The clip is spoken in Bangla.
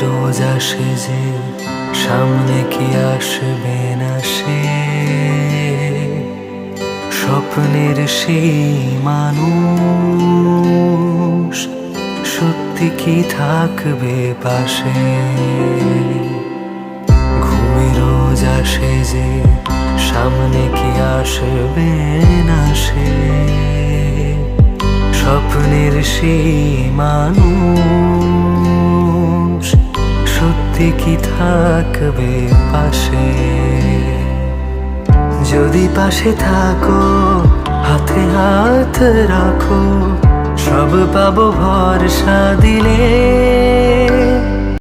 রোজ আসে যে সামনে কি আসবে না সে, স্বপ্নের সেই মানুষ সত্যি কি থাকবে পাশে। ঘুমে রোজ আসে যে সামনে কি আসবে না সে, স্বপ্নের সেই মানুষ সত্যি কি থাকবে পাশে। যদি পাশে থাকো হাতে হাত রাখো, সব পাবো ভরসা দিলে।